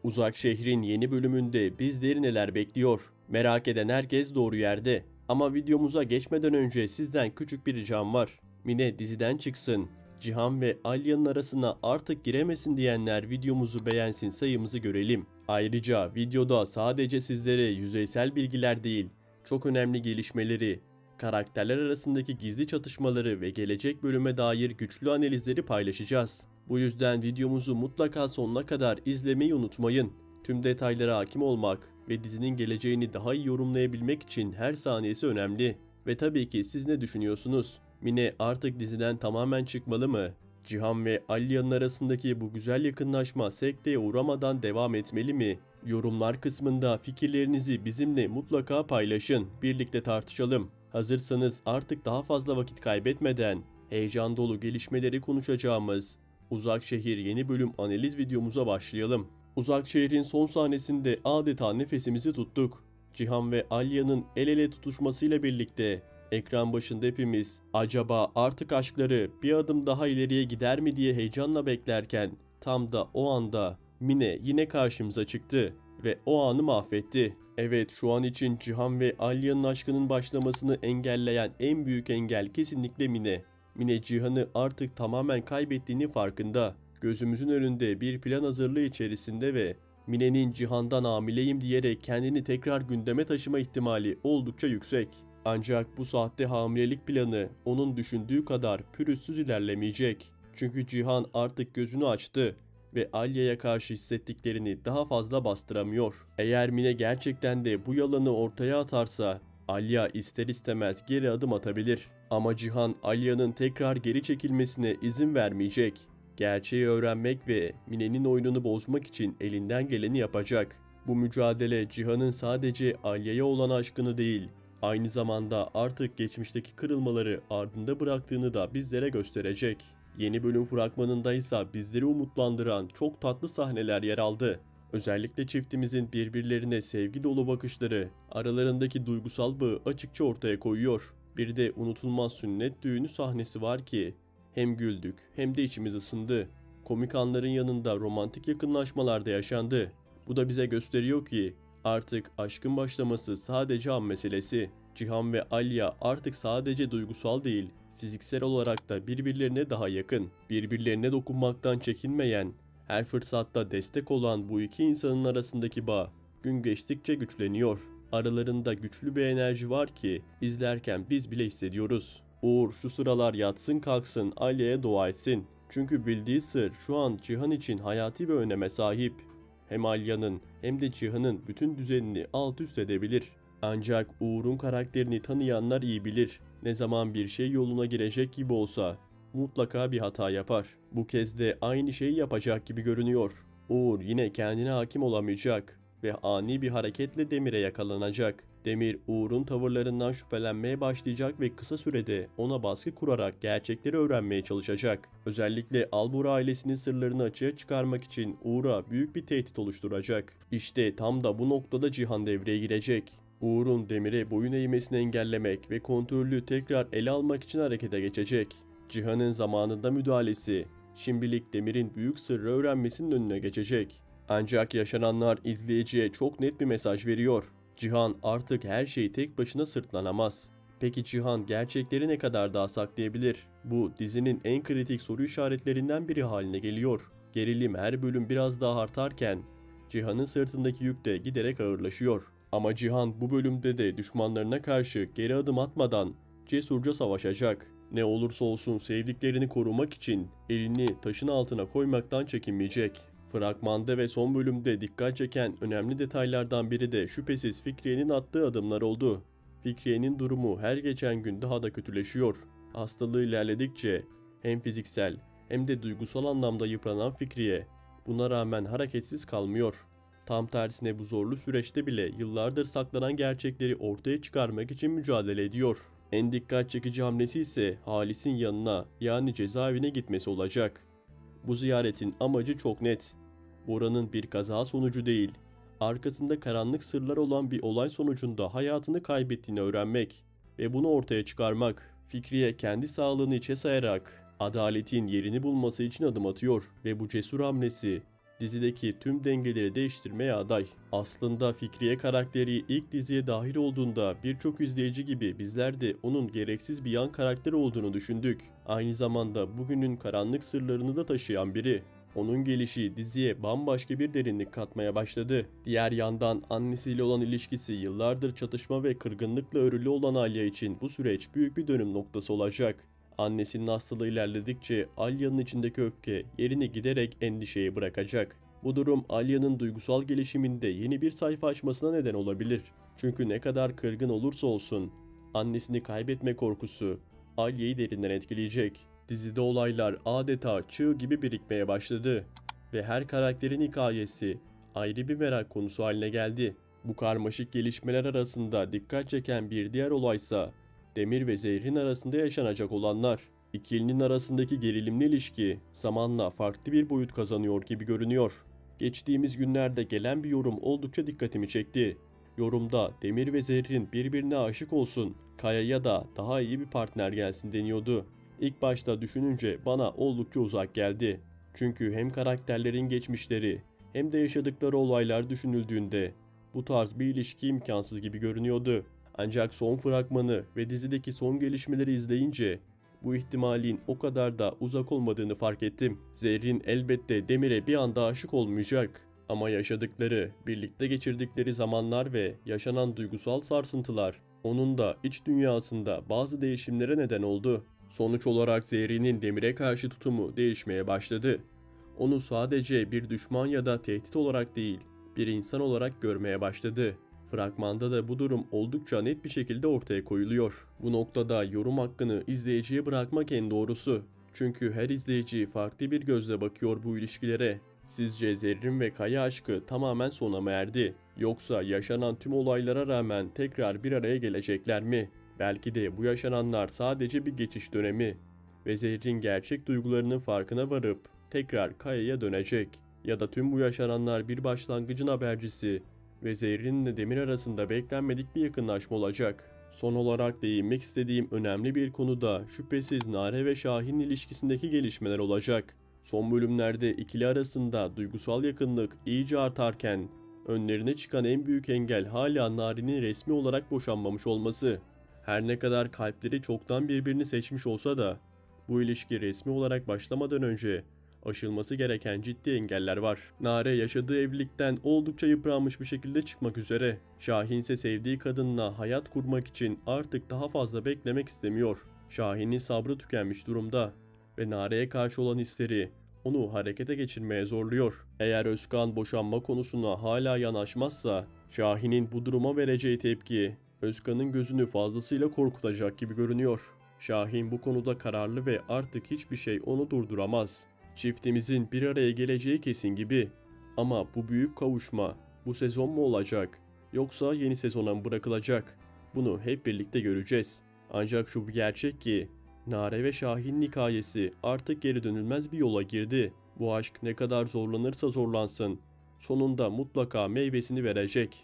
Uzak Şehrin yeni bölümünde bizleri neler bekliyor? Merak eden herkes doğru yerde. Ama videomuza geçmeden önce sizden küçük bir ricam var. Mine diziden çıksın. Cihan ve Alya'nın arasına artık giremesin diyenler videomuzu beğensin, sayımızı görelim. Ayrıca videoda sadece sizlere yüzeysel bilgiler değil, çok önemli gelişmeleri, karakterler arasındaki gizli çatışmaları ve gelecek bölüme dair güçlü analizleri paylaşacağız. Bu yüzden videomuzu mutlaka sonuna kadar izlemeyi unutmayın. Tüm detaylara hakim olmak ve dizinin geleceğini daha iyi yorumlayabilmek için her saniyesi önemli. Ve tabii ki siz ne düşünüyorsunuz? Mine artık diziden tamamen çıkmalı mı? Cihan ve Alya'nın arasındaki bu güzel yakınlaşma sekteye uğramadan devam etmeli mi? Yorumlar kısmında fikirlerinizi bizimle mutlaka paylaşın. Birlikte tartışalım. Hazırsanız artık daha fazla vakit kaybetmeden heyecan dolu gelişmeleri konuşacağımız Uzak Şehir yeni bölüm analiz videomuza başlayalım. Uzak Şehir'in son sahnesinde adeta nefesimizi tuttuk. Cihan ve Alya'nın el ele tutuşmasıyla birlikte ekran başında hepimiz acaba artık aşkları bir adım daha ileriye gider mi diye heyecanla beklerken tam da o anda Mine yine karşımıza çıktı ve o anı mahvetti. Evet, şu an için Cihan ve Alya'nın aşkının başlamasını engelleyen en büyük engel kesinlikle Mine. Mine Cihan'ı artık tamamen kaybettiğini farkında. Gözümüzün önünde bir plan hazırlığı içerisinde ve Mine'nin Cihan'dan hamileyim diyerek kendini tekrar gündeme taşıma ihtimali oldukça yüksek. Ancak bu sahte hamilelik planı onun düşündüğü kadar pürüzsüz ilerlemeyecek. Çünkü Cihan artık gözünü açtı ve Alya'ya karşı hissettiklerini daha fazla bastıramıyor. Eğer Mine gerçekten de bu yalanı ortaya atarsa Alya ister istemez geri adım atabilir. Ama Cihan Alya'nın tekrar geri çekilmesine izin vermeyecek. Gerçeği öğrenmek ve Mine'nin oyununu bozmak için elinden geleni yapacak. Bu mücadele Cihan'ın sadece Alya'ya olan aşkını değil, aynı zamanda artık geçmişteki kırılmaları ardında bıraktığını da bizlere gösterecek. Yeni bölüm fragmanında ise bizleri umutlandıran çok tatlı sahneler yer aldı. Özellikle çiftimizin birbirlerine sevgi dolu bakışları aralarındaki duygusal bağı açıkça ortaya koyuyor. Bir de unutulmaz sünnet düğünü sahnesi var ki hem güldük hem de içimiz ısındı. Komik anların yanında romantik yakınlaşmalar da yaşandı. Bu da bize gösteriyor ki artık aşkın başlaması sadece an meselesi. Cihan ve Alya artık sadece duygusal değil, fiziksel olarak da birbirlerine daha yakın. Birbirlerine dokunmaktan çekinmeyen, her fırsatta destek olan bu iki insanın arasındaki bağ gün geçtikçe güçleniyor. Aralarında güçlü bir enerji var ki izlerken biz bile hissediyoruz. Uğur şu sıralar yatsın kalksın Alya'ya dua etsin. Çünkü bildiği sır şu an Cihan için hayati bir öneme sahip. Hem Alya'nın hem de Cihan'ın bütün düzenini alt üst edebilir. Ancak Uğur'un karakterini tanıyanlar iyi bilir. Ne zaman bir şey yoluna girecek gibi olsa mutlaka bir hata yapar. Bu kez de aynı şeyi yapacak gibi görünüyor. Uğur yine kendine hakim olamayacak ve ani bir hareketle Demir'e yakalanacak. Demir Uğur'un tavırlarından şüphelenmeye başlayacak ve kısa sürede ona baskı kurarak gerçekleri öğrenmeye çalışacak. Özellikle Albur ailesinin sırlarını açığa çıkarmak için Uğur'a büyük bir tehdit oluşturacak. İşte tam da bu noktada Cihan devreye girecek. Uğur'un Demir'e boyun eğmesini engellemek ve kontrolü tekrar ele almak için harekete geçecek. Cihan'ın zamanında müdahalesi şimdilik Demir'in büyük sırrı öğrenmesinin önüne geçecek. Ancak yaşananlar izleyiciye çok net bir mesaj veriyor. Cihan artık her şeyi tek başına sırtlanamaz. Peki Cihan gerçekleri ne kadar daha saklayabilir? Bu dizinin en kritik soru işaretlerinden biri haline geliyor. Gerilim her bölüm biraz daha artarken Cihan'ın sırtındaki yük de giderek ağırlaşıyor. Ama Cihan bu bölümde de düşmanlarına karşı geri adım atmadan cesurca savaşacak. Ne olursa olsun sevdiklerini korumak için elini taşın altına koymaktan çekinmeyecek. Fragmanda ve son bölümde dikkat çeken önemli detaylardan biri de şüphesiz Fikriye'nin attığı adımlar oldu. Fikriye'nin durumu her geçen gün daha da kötüleşiyor. Hastalığı ilerledikçe hem fiziksel hem de duygusal anlamda yıpranan Fikriye buna rağmen hareketsiz kalmıyor. Tam tersine bu zorlu süreçte bile yıllardır saklanan gerçekleri ortaya çıkarmak için mücadele ediyor. En dikkat çekici hamlesi ise Halis'in yanına yani cezaevine gitmesi olacak. Bu ziyaretin amacı çok net. Bora'nın bir kaza sonucu değil, arkasında karanlık sırlar olan bir olay sonucunda hayatını kaybettiğini öğrenmek ve bunu ortaya çıkarmak. Fikriye kendi sağlığını içe sayarak adaletin yerini bulması için adım atıyor ve bu cesur hamlesi dizideki tüm dengeleri değiştirmeye aday. Aslında Fikriye karakteri ilk diziye dahil olduğunda birçok izleyici gibi bizler de onun gereksiz bir yan karakter olduğunu düşündük. Aynı zamanda bugünün karanlık sırlarını da taşıyan biri. Onun gelişi diziye bambaşka bir derinlik katmaya başladı. Diğer yandan annesiyle olan ilişkisi yıllardır çatışma ve kırgınlıkla örülü olan Alya için bu süreç büyük bir dönüm noktası olacak. Annesinin hastalığı ilerledikçe Alya'nın içindeki öfke yerini giderek endişeye bırakacak. Bu durum Alya'nın duygusal gelişiminde yeni bir sayfa açmasına neden olabilir. Çünkü ne kadar kırgın olursa olsun annesini kaybetme korkusu Alya'yı derinden etkileyecek. Dizide olaylar adeta çığ gibi birikmeye başladı ve her karakterin hikayesi ayrı bir merak konusu haline geldi. Bu karmaşık gelişmeler arasında dikkat çeken bir diğer olaysa Demir ve Zehrin arasında yaşanacak olanlar. İkilinin arasındaki gerilimli ilişki zamanla farklı bir boyut kazanıyor gibi görünüyor. Geçtiğimiz günlerde gelen bir yorum oldukça dikkatimi çekti. Yorumda Demir ve Zerrin birbirine aşık olsun, Kaya'ya da daha iyi bir partner gelsin deniyordu. İlk başta düşününce bana oldukça uzak geldi. Çünkü hem karakterlerin geçmişleri hem de yaşadıkları olaylar düşünüldüğünde bu tarz bir ilişki imkansız gibi görünüyordu. Ancak son fragmanı ve dizideki son gelişmeleri izleyince bu ihtimalin o kadar da uzak olmadığını fark ettim. Zerrin elbette Demir'e bir anda aşık olmayacak. Ama yaşadıkları, birlikte geçirdikleri zamanlar ve yaşanan duygusal sarsıntılar onun da iç dünyasında bazı değişimlere neden oldu. Sonuç olarak Zerrin'in Demir'e karşı tutumu değişmeye başladı. Onu sadece bir düşman ya da tehdit olarak değil, bir insan olarak görmeye başladı. Fragmanda da bu durum oldukça net bir şekilde ortaya koyuluyor. Bu noktada yorum hakkını izleyiciye bırakmak en doğrusu. Çünkü her izleyici farklı bir gözle bakıyor bu ilişkilere. Sizce Zerrin ve Kaya aşkı tamamen sona mı erdi? Yoksa yaşanan tüm olaylara rağmen tekrar bir araya gelecekler mi? Belki de bu yaşananlar sadece bir geçiş dönemi ve Zerrin gerçek duygularının farkına varıp tekrar Kaya'ya dönecek. Ya da tüm bu yaşananlar bir başlangıcın habercisi ve Zerrin ile Demir arasında beklenmedik bir yakınlaşma olacak. Son olarak değinmek istediğim önemli bir konu da şüphesiz Nare ve Şahin ilişkisindeki gelişmeler olacak. Son bölümlerde ikili arasında duygusal yakınlık iyice artarken önlerine çıkan en büyük engel hala Nare'nin resmi olarak boşanmamış olması. Her ne kadar kalpleri çoktan birbirini seçmiş olsa da bu ilişki resmi olarak başlamadan önce aşılması gereken ciddi engeller var. Nare yaşadığı evlilikten oldukça yıpranmış bir şekilde çıkmak üzere. Şahin ise sevdiği kadınla hayat kurmak için artık daha fazla beklemek istemiyor. Şahin'in sabrı tükenmiş durumda ve Nare'ye karşı olan hisleri onu harekete geçirmeye zorluyor. Eğer Özkan boşanma konusuna hala yanaşmazsa Şahin'in bu duruma vereceği tepki Özkan'ın gözünü fazlasıyla korkutacak gibi görünüyor. Şahin bu konuda kararlı ve artık hiçbir şey onu durduramaz. Çiftimizin bir araya geleceği kesin gibi. Ama bu büyük kavuşma bu sezon mu olacak yoksa yeni sezona mı bırakılacak? Bunu hep birlikte göreceğiz. Ancak şu bir gerçek ki Nare ve Şahin'in hikayesi artık geri dönülmez bir yola girdi. Bu aşk ne kadar zorlanırsa zorlansın sonunda mutlaka meyvesini verecek.